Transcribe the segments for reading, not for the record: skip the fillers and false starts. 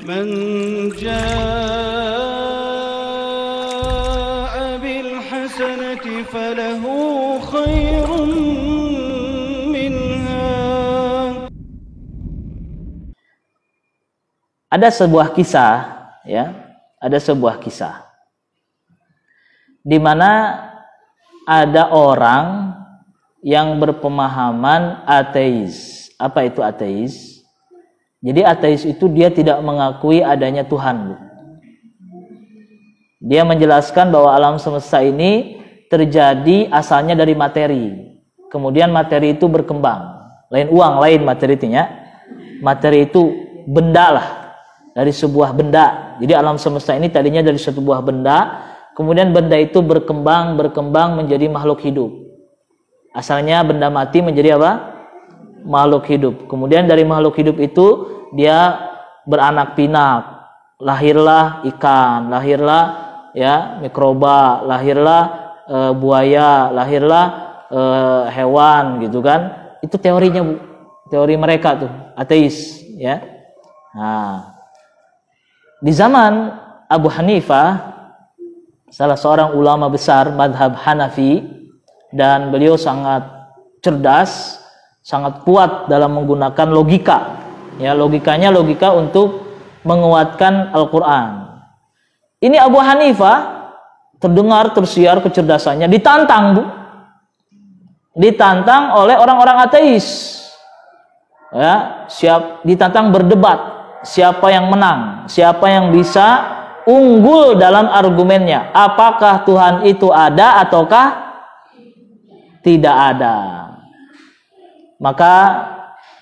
من جاء بالحسنة فله خير منها. Ada sebuah kisah, ya, ada sebuah kisah di mana ada orang yang berpemahaman ateis. Apa itu ateis? Jadi ateis itu dia tidak mengakui adanya Tuhan. Dia menjelaskan bahwa alam semesta ini terjadi asalnya dari materi. Kemudian materi itu berkembang. Lain uang, lain materi itu ya. Materi itu benda lah. Dari sebuah benda. Jadi alam semesta ini tadinya dari sebuah benda, kemudian benda itu berkembang menjadi makhluk hidup. Asalnya benda mati menjadi apa? Makhluk hidup. Kemudian dari makhluk hidup itu dia beranak pinak. Lahirlah ikan, lahirlah ya mikroba, lahirlah buaya, lahirlah hewan gitu kan. Itu teorinya, Bu. Teori mereka tuh, ateis, ya. Nah, di zaman Abu Hanifah, salah seorang ulama besar madhab Hanafi, dan beliau sangat cerdas, sangat kuat dalam menggunakan logika. Ya, logikanya logika untuk menguatkan Al-Quran. Ini Abu Hanifah terdengar tersiar kecerdasannya, ditantang, Bu. Ditantang oleh orang-orang ateis. Ya, ditantang berdebat. Siapa yang menang? Siapa yang bisa unggul dalam argumennya? Apakah Tuhan itu ada ataukah tidak ada? Maka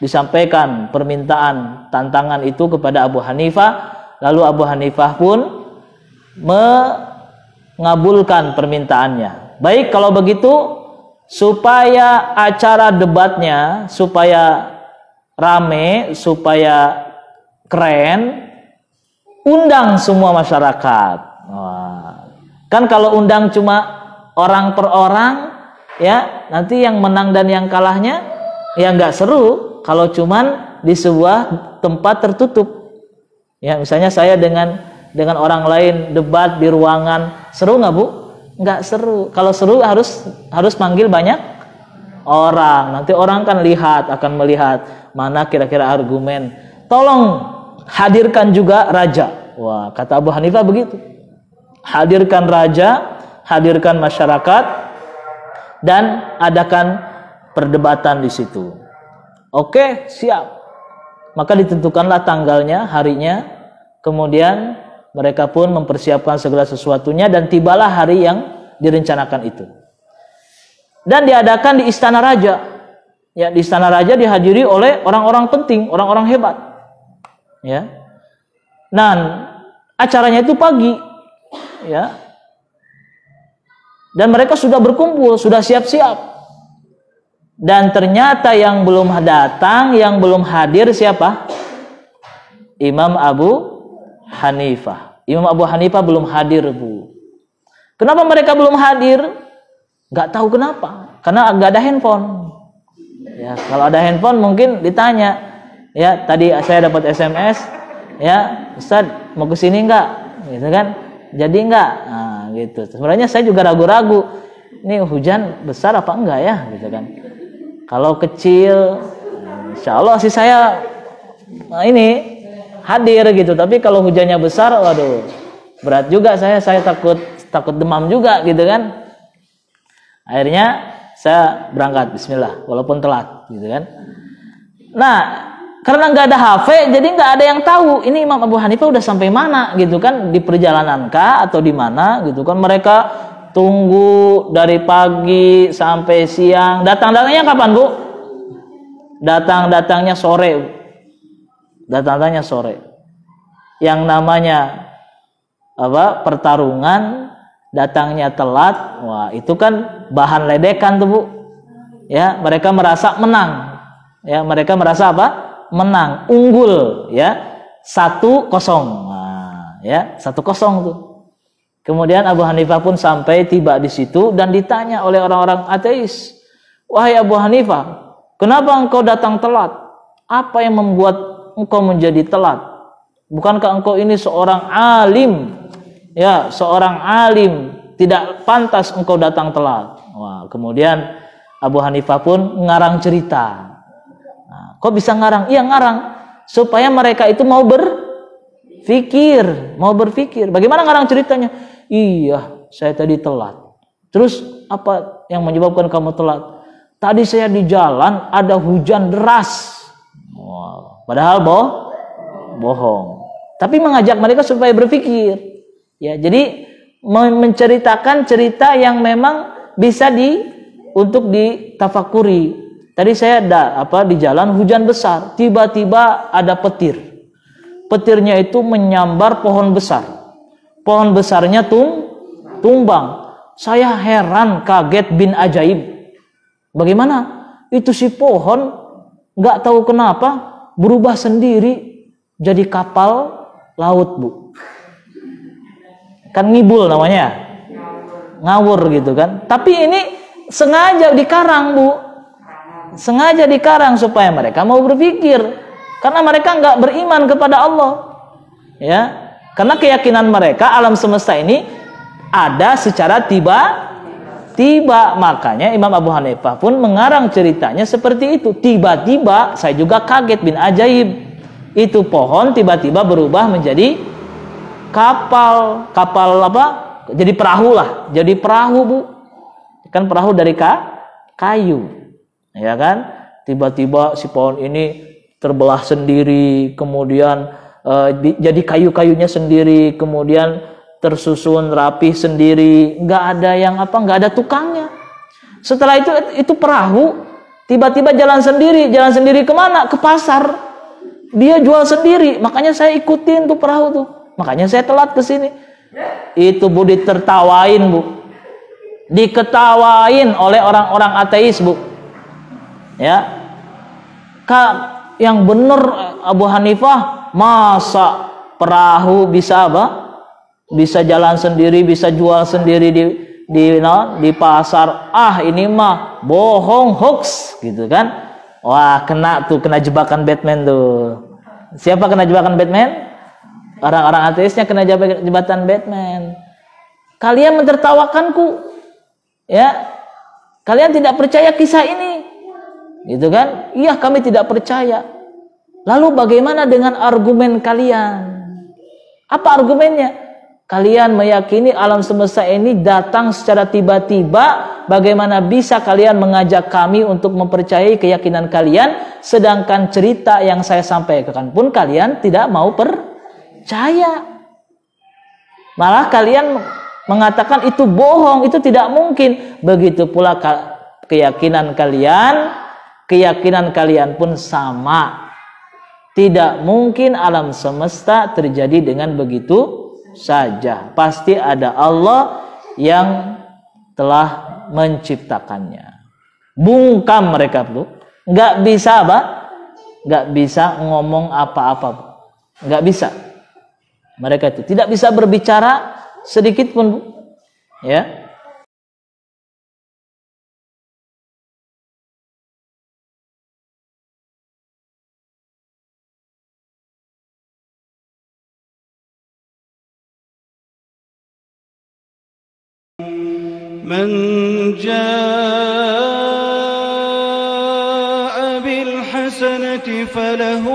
disampaikan permintaan tantangan itu kepada Abu Hanifah. Lalu Abu Hanifah pun mengabulkan permintaannya. Baik, kalau begitu, supaya acara debatnya supaya rame, supaya keren, undang semua masyarakat. Wah. Kan kalau undang cuma orang per orang, ya nanti yang menang dan yang kalahnya ya nggak seru. Kalau cuman di sebuah tempat tertutup, ya misalnya saya dengan orang lain debat di ruangan, seru nggak, Bu? Nggak seru. Kalau seru harus manggil banyak orang. Nanti orang kan akan melihat mana kira-kira argumen. Tolong hadirkan juga raja. Wah, kata Abu Hanifah begitu. Hadirkan raja, hadirkan masyarakat, dan adakan perdebatan di situ. Oke, siap. Maka ditentukanlah tanggalnya, harinya. Kemudian mereka pun mempersiapkan segala sesuatunya dan tibalah hari yang direncanakan itu. Dan diadakan di istana raja. Ya, di istana raja dihadiri oleh orang-orang penting, orang-orang hebat. Ya. Nah, acaranya itu pagi. Ya. Dan mereka sudah berkumpul, sudah siap-siap. Dan ternyata yang belum datang, yang belum hadir siapa? Imam Abu Hanifah. Imam Abu Hanifah belum hadir, Bu. Kenapa mereka belum hadir? Gak tahu kenapa. Karena gak ada handphone. Ya, kalau ada handphone mungkin ditanya. Ya, tadi saya dapat SMS. Ya, Ustaz mau ke sini enggak? Gitu kan? Jadi enggak? Nah, gitu. Sebenarnya saya juga ragu-ragu. Ini hujan besar apa enggak ya? Gitu kan. Kalau kecil, insya Allah sih saya ini hadir gitu. Tapi kalau hujannya besar, waduh, berat juga saya takut demam juga gitu kan. Akhirnya saya berangkat, bismillah, walaupun telat gitu kan. Nah, karena nggak ada HP, jadi nggak ada yang tahu ini Imam Abu Hanifah udah sampai mana gitu kan, di perjalanan kah atau di mana gitu kan. Mereka tunggu dari pagi sampai siang. Datangnya kapan, Bu? Datangnya sore. Datangnya sore. Yang namanya apa? Pertarungan, datangnya telat. Wah, itu kan bahan ledekan tuh, Bu. Ya, mereka merasa menang. Ya, mereka merasa apa? Menang, unggul, ya, 1-0. Nah, ya, 1-0 tuh. Kemudian Abu Hanifah pun sampai tiba di situ dan ditanya oleh orang-orang ateis, wahai Abu Hanifah, kenapa engkau datang telat? Apa yang membuat engkau menjadi telat? Bukankah engkau ini seorang alim? Ya, seorang alim, tidak pantas engkau datang telat. Wah, kemudian Abu Hanifah pun ngarang cerita. Nah, kok bisa ngarang? Iya, ngarang supaya mereka itu mau berpikir. Bagaimana ngarang ceritanya? Iya, saya tadi telat. Terus apa yang menyebabkan kamu telat? Tadi saya di jalan ada hujan deras. Wow. Padahal bohong. Tapi mengajak mereka supaya berpikir. Ya, jadi menceritakan cerita yang memang bisa untuk ditafakuri. Tadi saya di jalan hujan besar, tiba-tiba ada petir. Petirnya itu menyambar pohon besar. Pohon besarnya tumbang. Saya heran, kaget bin ajaib. Bagaimana? Itu si pohon nggak tahu kenapa berubah sendiri jadi kapal laut, Bu. Kan ngibul namanya. Ngawur gitu kan. Tapi ini sengaja dikarang, Bu. Sengaja dikarang supaya mereka mau berpikir. Karena mereka nggak beriman kepada Allah. Ya. Karena keyakinan mereka alam semesta ini ada secara tiba-tiba. Makanya Imam Abu Hanifah pun mengarang ceritanya seperti itu. Tiba-tiba saya juga kaget bin ajaib. Itu pohon tiba-tiba berubah menjadi kapal apa? Jadi perahu lah. Jadi perahu, Bu. Kan perahu dari kayu. Ya kan? Tiba-tiba si pohon ini terbelah sendiri, kemudian jadi kayu-kayunya sendiri, kemudian tersusun rapih sendiri, nggak ada nggak ada tukangnya. Setelah itu perahu tiba-tiba jalan sendiri kemana? Ke pasar. Dia jual sendiri, makanya saya ikutin tuh perahu tuh, makanya saya telat ke sini. Itu, Bu, ditertawain, Bu, diketawain oleh orang-orang ateis, Bu. Ya, yang benar Abu Hanifah, masa perahu bisa apa? Bisa jalan sendiri, bisa jual sendiri di pasar. Ah, ini mah bohong, hoax gitu kan. Wah, kena jebakan Batman tuh. Siapa kena jebakan Batman? Orang-orang ateisnya kena jebakan Batman. Kalian mentertawakanku. Ya. Kalian tidak percaya kisah ini. Gitu kan? Iya, kami tidak percaya. Lalu bagaimana dengan argumen kalian? Apa argumennya? Kalian meyakini alam semesta ini datang secara tiba-tiba. Bagaimana bisa kalian mengajak kami untuk mempercayai keyakinan kalian, sedangkan cerita yang saya sampaikan pun kalian tidak mau percaya. Malah kalian mengatakan itu bohong, itu tidak mungkin. Begitu pula keyakinan kalian pun sama. Tidak mungkin alam semesta terjadi dengan begitu saja. Pasti ada Allah yang telah menciptakannya. Bungkam mereka tuh, nggak bisa nggak bisa ngomong apa-apa, nggak bisa. Mereka itu tidak bisa berbicara sedikit pun, Bu. Ya. من جاء بالحسنة فله